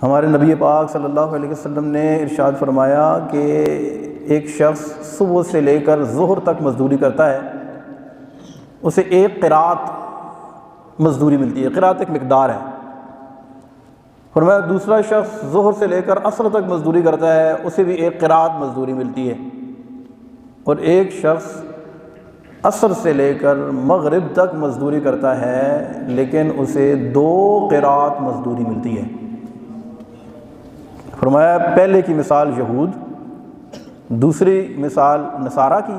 ہمارے نبی پاک صلی اللہ علیہ وسلم نے ارشاد فرمایا کہ ایک شخص صبح سے لے کر ظہر تک مزدوری کرتا ہے، اسے ایک قرات مزدوری ملتی ہے۔ قرات ایک مقدار ہے۔ فرمایا دوسرا شخص ظہر سے لے کر عصر تک مزدوری کرتا ہے، اسے بھی ایک قرات مزدوری ملتی ہے، اور ایک شخص عصر سے لے کر مغرب تک مزدوری کرتا ہے لیکن اسے 2 قرات مزدوری ملتی ہے۔ فرمایا پہلے کی مثال یہود، دوسری مثال نصارہ کی،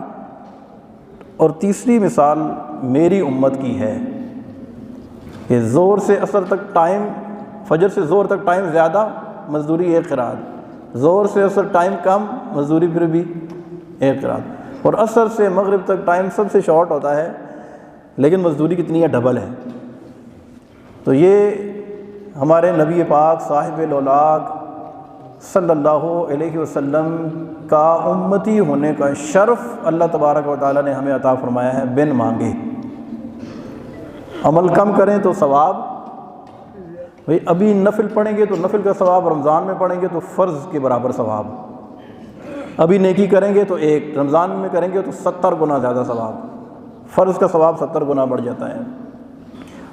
اور تیسری مثال میری امت کی ہے کہ زور سے عصر تک ٹائم، فجر سے زور تک ٹائم زیادہ، مزدوری ایک قرات، زور سے عصر ٹائم کم، مزدوری پھر بھی ایک قرات، اور عصر سے مغرب تک ٹائم سب سے شارٹ ہوتا ہے لیکن مزدوری کتنی ہے؟ ڈبل ہے۔ تو یہ ہمارے نبی پاک صاحب الاولاق صلی اللہ علیہ وسلم کا امتی ہونے کا شرف اللہ تبارک و تعالیٰ نے ہمیں عطا فرمایا ہے بن مانگے۔ عمل کم کریں تو ثواب، بھئی ابھی نفل پڑھیں گے تو نفل کا ثواب، رمضان میں پڑھیں گے تو فرض کے برابر ثواب، ابھی نیکی کریں گے تو ایک، رمضان میں کریں گے تو 70 گنا زیادہ ثواب، فرض کا ثواب 70 گنا بڑھ جاتا ہے،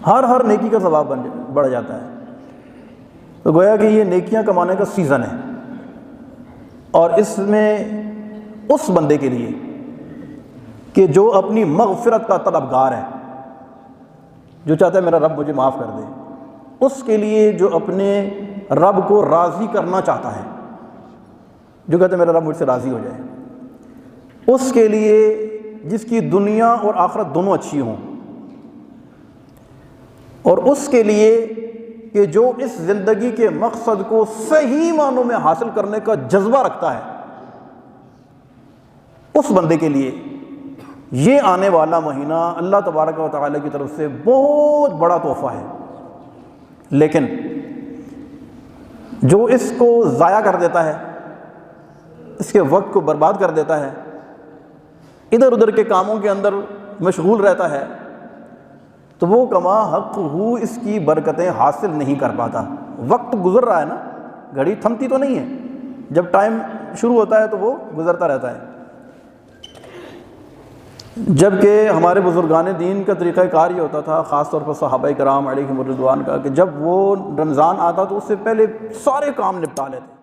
ہر نیکی کا ثواب بڑھ جاتا ہے۔ تو گویا کہ یہ نیکیاں کمانے کا سیزن ہے، اور اس میں اس بندے کے لیے کہ جو اپنی مغفرت کا طلبگار ہے، جو چاہتا ہے میرا رب مجھے معاف کر دے، اس کے لیے جو اپنے رب کو راضی کرنا چاہتا ہے، جو کہتا ہے میرا رب مجھ سے راضی ہو جائے، اس کے لیے جس کی دنیا اور آخرت دونوں اچھی ہوں، اور اس کے لیے کہ جو اس زندگی کے مقصد کو صحیح معنوں میں حاصل کرنے کا جذبہ رکھتا ہے، اس بندے کے لیے یہ آنے والا مہینہ اللہ تبارک و تعالیٰ کی طرف سے بہت بڑا تحفہ ہے۔ لیکن جو اس کو ضائع کر دیتا ہے، اس کے وقت کو برباد کر دیتا ہے، ادھر ادھر کے کاموں کے اندر مشغول رہتا ہے، تو وہ کما حق ہو اس کی برکتیں حاصل نہیں کر پاتا۔ وقت گزر رہا ہے نا، گھڑی تھمتی تو نہیں ہے، جب ٹائم شروع ہوتا ہے تو وہ گزرتا رہتا ہے۔ جبکہ ہمارے بزرگان دین کا طریقہ کار یہ ہوتا تھا، خاص طور پر صحابہ کرام علیہم الرضوان کا، کہ جب وہ رمضان آتا تو اس سے پہلے سارے کام نپٹا لیتے۔